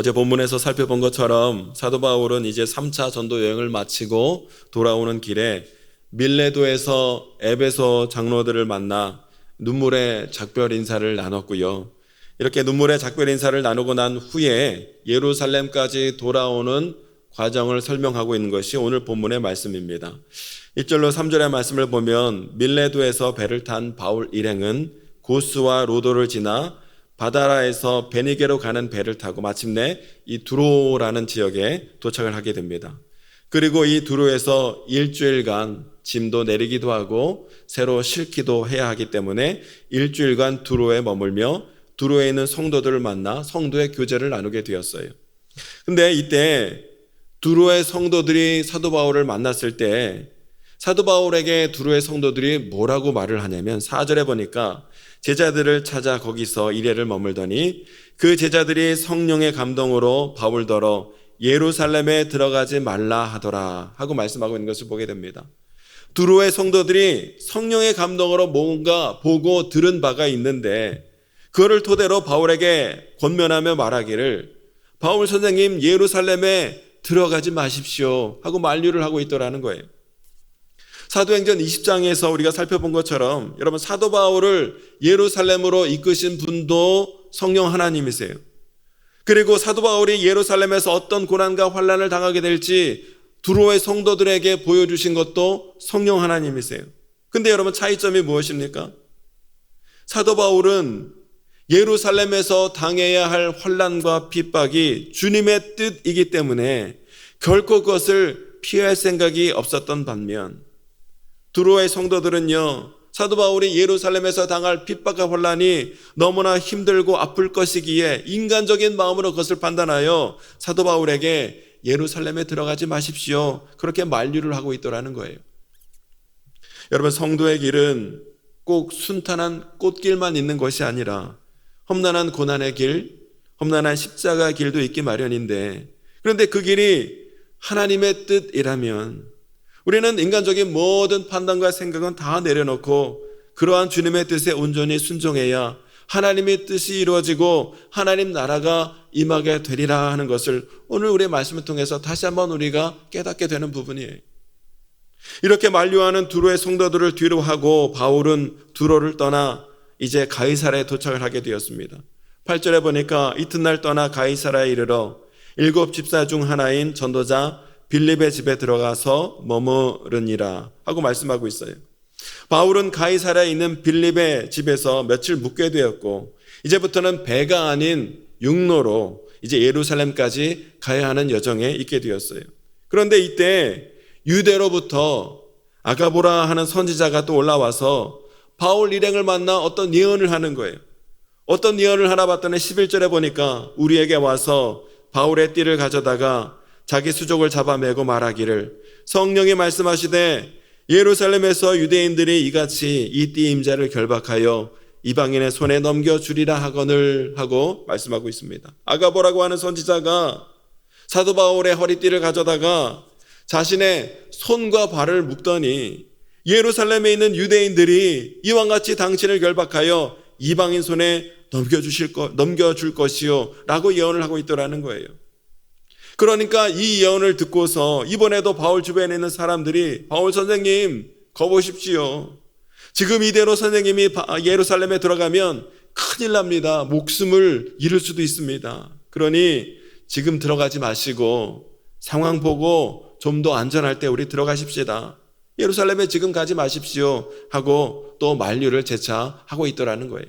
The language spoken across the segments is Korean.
어제 본문에서 살펴본 것처럼 사도 바울은 이제 3차 전도 여행을 마치고 돌아오는 길에 밀레도에서 에베소 장로들을 만나 눈물의 작별 인사를 나눴고요. 이렇게 눈물의 작별 인사를 나누고 난 후에 예루살렘까지 돌아오는 과정을 설명하고 있는 것이 오늘 본문의 말씀입니다. 1절로 3절의 말씀을 보면 밀레도에서 배를 탄 바울 일행은 고스와 로도를 지나 바다라에서 베니게로 가는 배를 타고 마침내 이 두로라는 지역에 도착을 하게 됩니다. 그리고 이 두로에서 일주일간 짐도 내리기도 하고 새로 싣기도 해야 하기 때문에 일주일간 두로에 머물며 두로에 있는 성도들을 만나 성도의 교제를 나누게 되었어요. 근데 이때 두로의 성도들이 사도 바울을 만났을 때 사도 바울에게 두로의 성도들이 뭐라고 말을 하냐면 4절에 보니까 제자들을 찾아 거기서 이래를 머물더니 그 제자들이 성령의 감동으로 바울더러 예루살렘에 들어가지 말라 하더라 하고 말씀하고 있는 것을 보게 됩니다. 두로의 성도들이 성령의 감동으로 뭔가 보고 들은 바가 있는데 그거를 토대로 바울에게 권면하며 말하기를 바울 선생님 예루살렘에 들어가지 마십시오 하고 만류를 하고 있더라는 거예요. 사도행전 20장에서 우리가 살펴본 것처럼 여러분 사도 바울을 예루살렘으로 이끄신 분도 성령 하나님이세요. 그리고 사도 바울이 예루살렘에서 어떤 고난과 환난을 당하게 될지 두로의 성도들에게 보여주신 것도 성령 하나님이세요. 근데 여러분 차이점이 무엇입니까? 사도 바울은 예루살렘에서 당해야 할 환난과 핍박이 주님의 뜻이기 때문에 결코 그것을 피할 생각이 없었던 반면 두로의 성도들은요, 사도 바울이 예루살렘에서 당할 핍박과 혼란이 너무나 힘들고 아플 것이기에 인간적인 마음으로 그것을 판단하여 사도 바울에게 예루살렘에 들어가지 마십시오 그렇게 만류를 하고 있더라는 거예요. 여러분 성도의 길은 꼭 순탄한 꽃길만 있는 것이 아니라 험난한 고난의 길, 험난한 십자가의 길도 있기 마련인데 그런데 그 길이 하나님의 뜻이라면 우리는 인간적인 모든 판단과 생각은 다 내려놓고 그러한 주님의 뜻에 온전히 순종해야 하나님의 뜻이 이루어지고 하나님 나라가 임하게 되리라 하는 것을 오늘 우리의 말씀을 통해서 다시 한번 우리가 깨닫게 되는 부분이에요. 이렇게 만류하는 두로의 성도들을 뒤로 하고 바울은 두로를 떠나 이제 가이사라에 도착을 하게 되었습니다. 8절에 보니까 이튿날 떠나 가이사라에 이르러 7 집사 중 하나인 전도자 빌립의 집에 들어가서 머무르니라 하고 말씀하고 있어요. 바울은 가이사라에 있는 빌립의 집에서 며칠 묵게 되었고 이제부터는 배가 아닌 육로로 이제 예루살렘까지 가야 하는 여정에 있게 되었어요. 그런데 이때 유대로부터 아가보라 하는 선지자가 또 올라와서 바울 일행을 만나 어떤 예언을 하는 거예요. 어떤 예언을 하나 봤더니 11절에 보니까 우리에게 와서 바울의 띠를 가져다가 자기 수족을 잡아매고 말하기를 성령이 말씀하시되 예루살렘에서 유대인들이 이같이 이 띠 임자를 결박하여 이방인의 손에 넘겨주리라 하거늘 하고 말씀하고 있습니다. 아가보라고 하는 선지자가 사도 바울의 허리띠를 가져다가 자신의 손과 발을 묶더니 예루살렘에 있는 유대인들이 이와 같이 당신을 결박하여 이방인 손에 넘겨줄 것이요 라고 예언을 하고 있더라는 거예요. 그러니까 이 예언을 듣고서 이번에도 바울 주변에 있는 사람들이 바울 선생님 거보십시오. 지금 이대로 선생님이 예루살렘에 들어가면 큰일 납니다. 목숨을 잃을 수도 있습니다. 그러니 지금 들어가지 마시고 상황 보고 좀 더 안전할 때 우리 들어가십시다. 예루살렘에 지금 가지 마십시오 하고 또 만류를 재차하고 있더라는 거예요.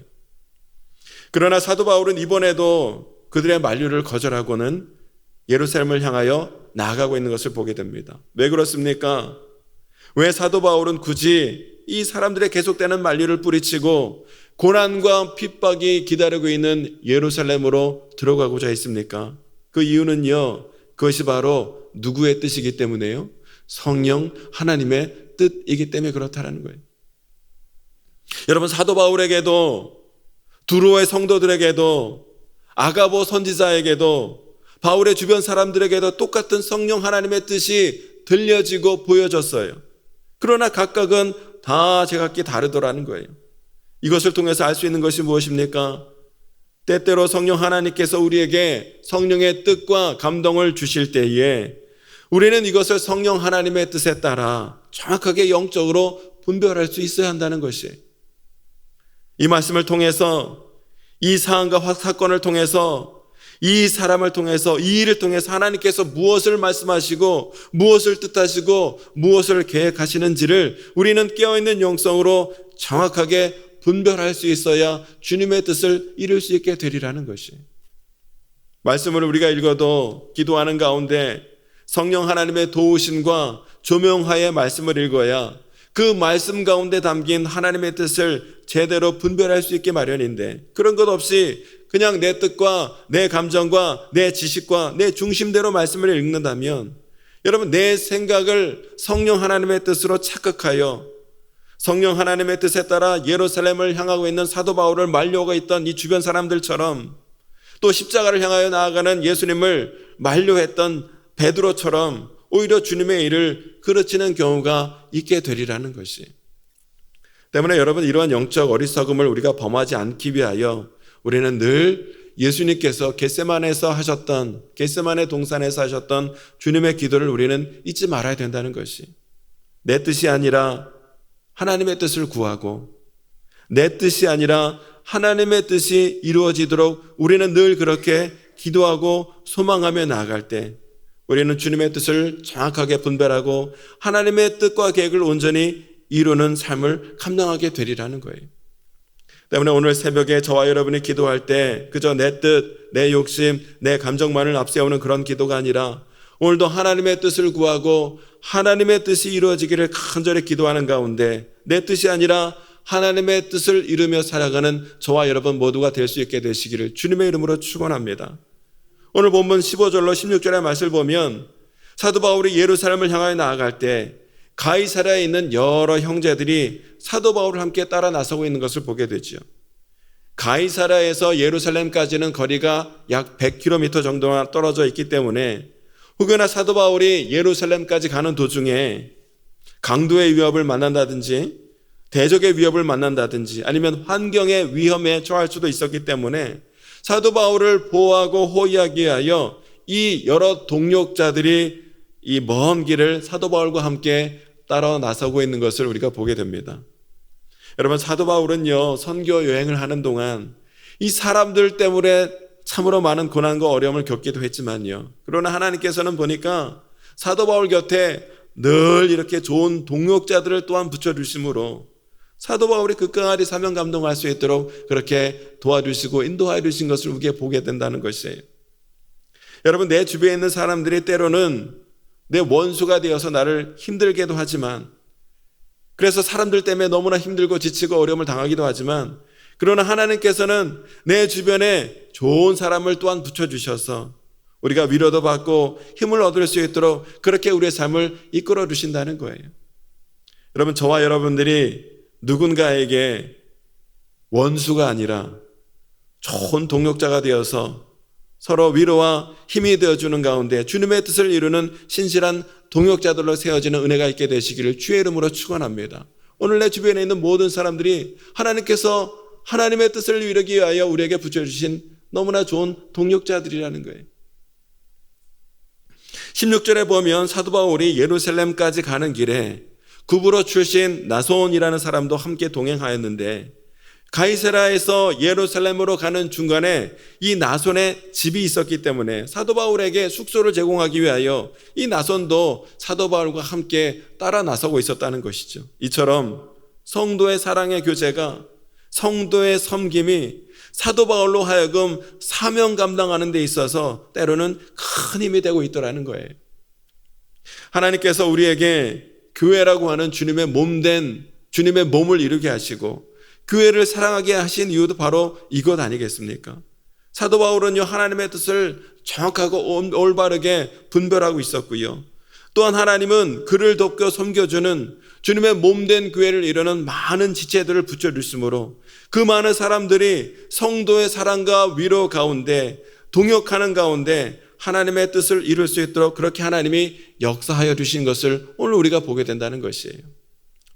그러나 사도 바울은 이번에도 그들의 만류를 거절하고는 예루살렘을 향하여 나아가고 있는 것을 보게 됩니다. 왜 그렇습니까? 왜 사도 바울은 굳이 이 사람들의 계속되는 만류를 뿌리치고 고난과 핍박이 기다리고 있는 예루살렘으로 들어가고자 했습니까? 그 이유는요, 그것이 바로 누구의 뜻이기 때문에요? 성령 하나님의 뜻이기 때문에 그렇다는 거예요. 여러분 사도 바울에게도 두로의 성도들에게도 아가보 선지자에게도 바울의 주변 사람들에게도 똑같은 성령 하나님의 뜻이 들려지고 보여졌어요. 그러나 각각은 다 제각기 다르더라는 거예요. 이것을 통해서 알 수 있는 것이 무엇입니까? 때때로 성령 하나님께서 우리에게 성령의 뜻과 감동을 주실 때에 우리는 이것을 성령 하나님의 뜻에 따라 정확하게 영적으로 분별할 수 있어야 한다는 것이, 이 말씀을 통해서, 이 사안과 사건을 통해서, 이 사람을 통해서, 이 일을 통해서 하나님께서 무엇을 말씀하시고 무엇을 뜻하시고 무엇을 계획하시는지를 우리는 깨어있는 영성으로 정확하게 분별할 수 있어야 주님의 뜻을 이룰 수 있게 되리라는 것이, 말씀을 우리가 읽어도 기도하는 가운데 성령 하나님의 도우심과 조명하에 말씀을 읽어야 그 말씀 가운데 담긴 하나님의 뜻을 제대로 분별할 수 있게 마련인데, 그런 것 없이 그냥 내 뜻과 내 감정과 내 지식과 내 중심대로 말씀을 읽는다면, 여러분, 내 생각을 성령 하나님의 뜻으로 착각하여 성령 하나님의 뜻에 따라 예루살렘을 향하고 있는 사도 바울을 만류하고 있던 이 주변 사람들처럼, 또 십자가를 향하여 나아가는 예수님을 만류했던 베드로처럼 오히려 주님의 일을 그르치는 경우가 있게 되리라는 것이, 때문에 여러분, 이러한 영적 어리석음을 우리가 범하지 않기 위하여 우리는 늘 예수님께서 겟세마네에서 하셨던, 겟세마네 동산에서 하셨던 주님의 기도를 우리는 잊지 말아야 된다는 것이, 내 뜻이 아니라 하나님의 뜻을 구하고 내 뜻이 아니라 하나님의 뜻이 이루어지도록 우리는 늘 그렇게 기도하고 소망하며 나아갈 때 우리는 주님의 뜻을 정확하게 분별하고 하나님의 뜻과 계획을 온전히 이루는 삶을 감당하게 되리라는 거예요. 때문에 오늘 새벽에 저와 여러분이 기도할 때 그저 내 뜻, 내 욕심, 내 감정만을 앞세우는 그런 기도가 아니라 오늘도 하나님의 뜻을 구하고 하나님의 뜻이 이루어지기를 간절히 기도하는 가운데 내 뜻이 아니라 하나님의 뜻을 이루며 살아가는 저와 여러분 모두가 될 수 있게 되시기를 주님의 이름으로 축원합니다. 오늘 본문 15절로 16절의 말씀을 보면 사도 바울이 예루살렘을 향하여 나아갈 때 가이사랴에 있는 여러 형제들이 사도 바울을 함께 따라 나서고 있는 것을 보게 되죠. 가이사랴에서 예루살렘까지는 거리가 약 100km 정도나 떨어져 있기 때문에 혹여나 사도 바울이 예루살렘까지 가는 도중에 강도의 위협을 만난다든지 대적의 위협을 만난다든지 아니면 환경의 위험에 처할 수도 있었기 때문에 사도 바울을 보호하고 호위하기 위하여 이 여러 동력자들이 이 먼 길을 사도 바울과 함께 따라 나서고 있는 것을 우리가 보게 됩니다. 여러분, 사도 바울은요, 선교 여행을 하는 동안 이 사람들 때문에 참으로 많은 고난과 어려움을 겪기도 했지만요, 그러나 하나님께서는 보니까 사도 바울 곁에 늘 이렇게 좋은 동력자들을 또한 붙여주심으로 사도 바울이 극강하리 사명 감동할 수 있도록 그렇게 도와주시고 인도하여 주신 것을 우리가 보게 된다는 것이에요. 여러분, 내 주변에 있는 사람들이 때로는 내 원수가 되어서 나를 힘들게도 하지만, 그래서 사람들 때문에 너무나 힘들고 지치고 어려움을 당하기도 하지만, 그러나 하나님께서는 내 주변에 좋은 사람을 또한 붙여주셔서 우리가 위로도 받고 힘을 얻을 수 있도록 그렇게 우리의 삶을 이끌어 주신다는 거예요. 여러분, 저와 여러분들이 누군가에게 원수가 아니라 좋은 동력자가 되어서 서로 위로와 힘이 되어주는 가운데 주님의 뜻을 이루는 신실한 동역자들로 세워지는 은혜가 있게 되시기를 주의 이름으로 축원합니다. 오늘 내 주변에 있는 모든 사람들이 하나님께서 하나님의 뜻을 이루기 위하여 우리에게 붙여주신 너무나 좋은 동역자들이라는 거예요. 16절에 보면 사도 바울이 예루살렘까지 가는 길에 구브로 출신 나손이라는 사람도 함께 동행하였는데, 가이사랴에서 예루살렘으로 가는 중간에 이 나손의 집이 있었기 때문에 사도 바울에게 숙소를 제공하기 위하여 이 나손도 사도 바울과 함께 따라 나서고 있었다는 것이죠. 이처럼 성도의 사랑의 교제가, 성도의 섬김이 사도 바울로 하여금 사명 감당하는 데 있어서 때로는 큰 힘이 되고 있더라는 거예요. 하나님께서 우리에게 교회라고 하는 주님의 몸된 주님의 몸을 이루게 하시고 교회를 사랑하게 하신 이유도 바로 이것 아니겠습니까? 사도 바울은요, 하나님의 뜻을 정확하고 올바르게 분별하고 있었고요, 또한 하나님은 그를 돕고 섬겨주는 주님의 몸된 교회를 이루는 많은 지체들을 붙여주심으로 그 많은 사람들이 성도의 사랑과 위로 가운데 동역하는 가운데 하나님의 뜻을 이룰 수 있도록 그렇게 하나님이 역사하여 주신 것을 오늘 우리가 보게 된다는 것이에요.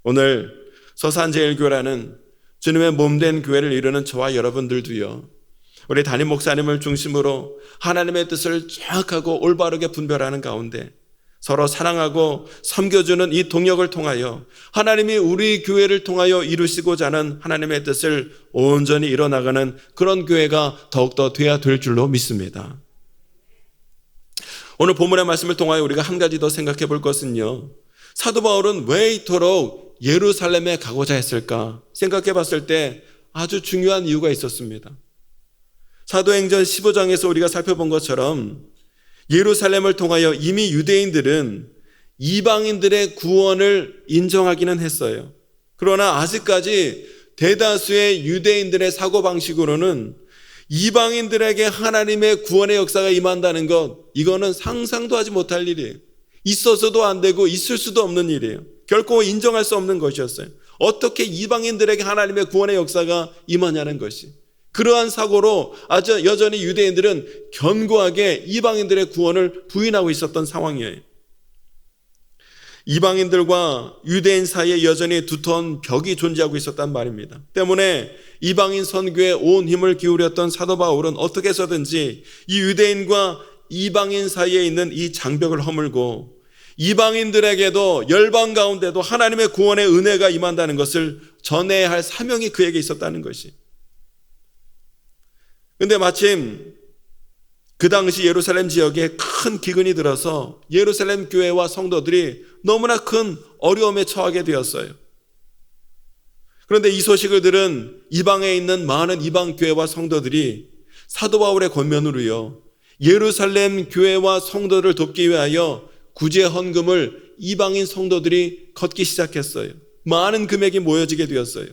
오늘 서산제일교회라는 주님의 몸된 교회를 이루는 저와 여러분들도요, 우리 담임 목사님을 중심으로 하나님의 뜻을 정확하고 올바르게 분별하는 가운데 서로 사랑하고 섬겨주는 이 동역을 통하여 하나님이 우리 교회를 통하여 이루시고자 하는 하나님의 뜻을 온전히 이뤄나가는 그런 교회가 더욱더 돼야 될 줄로 믿습니다. 오늘 본문의 말씀을 통하여 우리가 한 가지 더 생각해 볼 것은요, 사도 바울은 왜 이토록 예루살렘에 가고자 했을까 생각해 봤을 때 아주 중요한 이유가 있었습니다. 사도행전 15장에서 우리가 살펴본 것처럼 예루살렘을 통하여 이미 유대인들은 이방인들의 구원을 인정하기는 했어요. 그러나 아직까지 대다수의 유대인들의 사고방식으로는 이방인들에게 하나님의 구원의 역사가 임한다는 것, 이거는 상상도 하지 못할 일이에요. 있어서도 안 되고 있을 수도 없는 일이에요. 결코 인정할 수 없는 것이었어요. 어떻게 이방인들에게 하나님의 구원의 역사가 임하냐는 것이. 그러한 사고로 아주 여전히 유대인들은 견고하게 이방인들의 구원을 부인하고 있었던 상황이에요. 이방인들과 유대인 사이에 여전히 두터운 벽이 존재하고 있었단 말입니다. 때문에 이방인 선교에 온 힘을 기울였던 사도 바울은 어떻게 해서든지 이 유대인과 이방인 사이에 있는 이 장벽을 허물고 이방인들에게도 열방 가운데도 하나님의 구원의 은혜가 임한다는 것을 전해야 할 사명이 그에게 있었다는 것이. 근데 마침 그 당시 예루살렘 지역에 큰 기근이 들어서 예루살렘 교회와 성도들이 너무나 큰 어려움에 처하게 되었어요. 그런데 이 소식을 들은 이방에 있는 많은 이방 교회와 성도들이 사도 바울의 권면으로요, 예루살렘 교회와 성도들을 돕기 위하여 구제 헌금을 이방인 성도들이 걷기 시작했어요. 많은 금액이 모여지게 되었어요.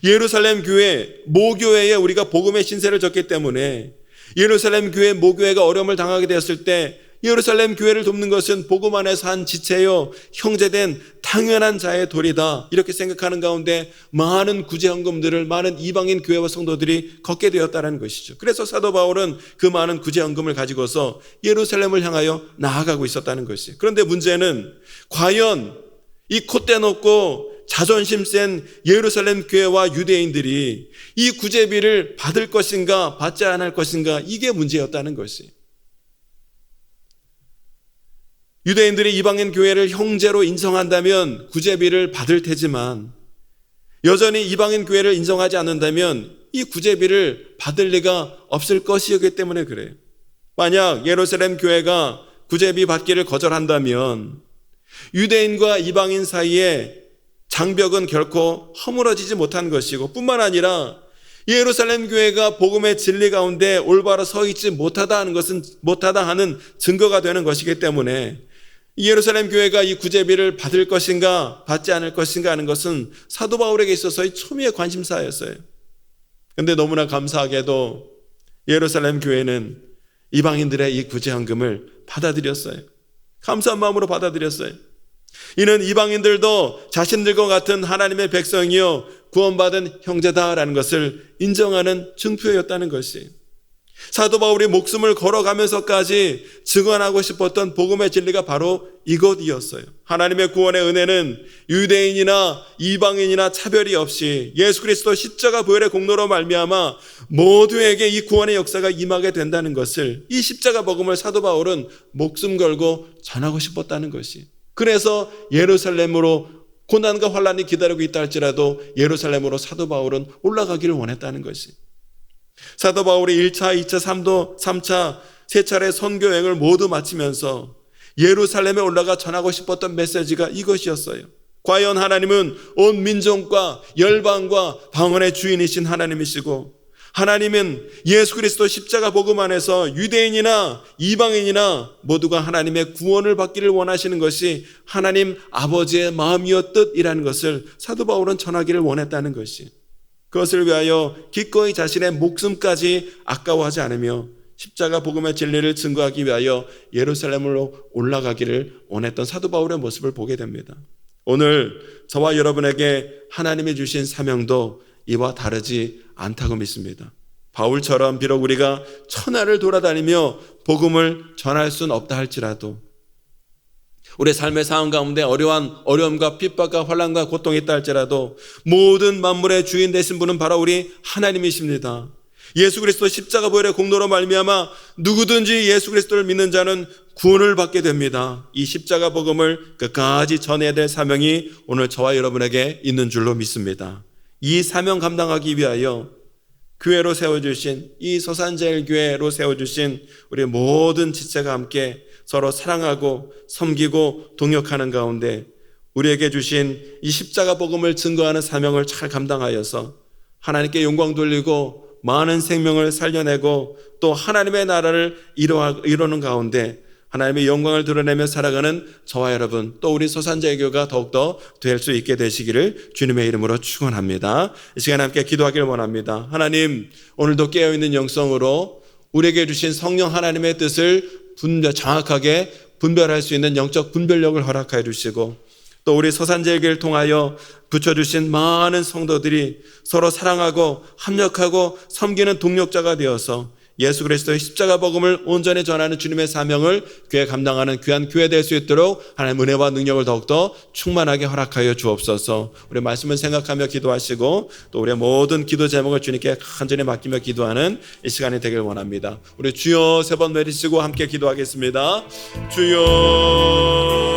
예루살렘 교회, 모교회에 우리가 복음의 신세를 졌기 때문에 예루살렘 교회, 모교회가 어려움을 당하게 되었을 때 예루살렘 교회를 돕는 것은 복음 안에서 한 지체요, 형제된 당연한 자의 도리다, 이렇게 생각하는 가운데 많은 구제헌금들을 많은 이방인 교회와 성도들이 걷게 되었다는 것이죠. 그래서 사도 바울은 그 많은 구제헌금을 가지고서 예루살렘을 향하여 나아가고 있었다는 것이. 그런데 문제는 과연 이 콧대 높고 자존심 센 예루살렘 교회와 유대인들이 이 구제비를 받을 것인가 받지 않을 것인가, 이게 문제였다는 것이. 유대인들이 이방인 교회를 형제로 인정한다면 구제비를 받을 테지만 여전히 이방인 교회를 인정하지 않는다면 이 구제비를 받을 리가 없을 것이기 때문에 그래요. 만약 예루살렘 교회가 구제비 받기를 거절한다면 유대인과 이방인 사이에 장벽은 결코 허물어지지 못한 것이고, 뿐만 아니라 예루살렘 교회가 복음의 진리 가운데 올바로 서 있지 못하다 하는 증거가 되는 것이기 때문에 예루살렘 교회가 이 구제비를 받을 것인가 받지 않을 것인가 하는 것은 사도 바울에게 있어서의 초미의 관심사였어요. 그런데 너무나 감사하게도 예루살렘 교회는 이방인들의 이 구제헌금을 받아들였어요. 감사한 마음으로 받아들였어요. 이는 이방인들도 자신들과 같은 하나님의 백성이요 구원받은 형제다라는 것을 인정하는 증표였다는 것이. 사도 바울이 목숨을 걸어가면서까지 증언하고 싶었던 복음의 진리가 바로 이것이었어요. 하나님의 구원의 은혜는 유대인이나 이방인이나 차별이 없이 예수 그리스도 십자가 부활의 공로로 말미암아 모두에게 이 구원의 역사가 임하게 된다는 것을, 이 십자가 복음을 사도 바울은 목숨 걸고 전하고 싶었다는 것이. 그래서 예루살렘으로 고난과 환란이 기다리고 있다 할지라도 예루살렘으로 사도 바울은 올라가기를 원했다는 것이. 사도 바울이 1차, 2차, 3차 세 차례 선교 여행을 모두 마치면서 예루살렘에 올라가 전하고 싶었던 메시지가 이것이었어요. 과연 하나님은 온 민족과 열방과 방언의 주인이신 하나님이시고, 하나님은 예수 그리스도 십자가 복음 안에서 유대인이나 이방인이나 모두가 하나님의 구원을 받기를 원하시는 것이 하나님 아버지의 마음이었듯이라는 것을 사도 바울은 전하기를 원했다는 것이. 그것을 위하여 기꺼이 자신의 목숨까지 아까워하지 않으며 십자가 복음의 진리를 증거하기 위하여 예루살렘으로 올라가기를 원했던 사도 바울의 모습을 보게 됩니다. 오늘 저와 여러분에게 하나님이 주신 사명도 이와 다르지 않다고 믿습니다. 바울처럼 비록 우리가 천하를 돌아다니며 복음을 전할 수는 없다 할지라도, 우리 삶의 상황 가운데 어려움과 핍박과 환난과 고통이 있다 할지라도 모든 만물의 주인 되신 분은 바로 우리 하나님이십니다. 예수 그리스도 십자가 보혈의 공로로 말미암아 누구든지 예수 그리스도를 믿는 자는 구원을 받게 됩니다. 이 십자가 복음을 끝까지 전해야 될 사명이 오늘 저와 여러분에게 있는 줄로 믿습니다. 이 사명 감당하기 위하여 교회로 세워주신, 이 서산제일교회로 세워주신 우리 모든 지체가 함께 서로 사랑하고 섬기고 동역하는 가운데 우리에게 주신 이 십자가 복음을 증거하는 사명을 잘 감당하여서 하나님께 영광 돌리고 많은 생명을 살려내고 또 하나님의 나라를 이루는 가운데 하나님의 영광을 드러내며 살아가는 저와 여러분, 또 우리 서산제일교회가 더욱더 될 수 있게 되시기를 주님의 이름으로 축원합니다. 이 시간 함께 기도하기를 원합니다. 하나님, 오늘도 깨어있는 영성으로 우리에게 주신 성령 하나님의 뜻을 정확하게 분별할 수 있는 영적 분별력을 허락하여 주시고, 또 우리 서산제일교회를 통하여 붙여주신 많은 성도들이 서로 사랑하고 합력하고 섬기는 동력자가 되어서 예수 그리스도의 십자가 복음을 온전히 전하는 주님의 사명을 교회 감당하는 귀한 교회 될 수 있도록 하나님의 은혜와 능력을 더욱더 충만하게 허락하여 주옵소서. 우리 말씀을 생각하며 기도하시고 또 우리의 모든 기도 제목을 주님께 간절히 맡기며 기도하는 이 시간이 되길 원합니다. 우리 주여 세 번 내리시고 함께 기도하겠습니다. 주여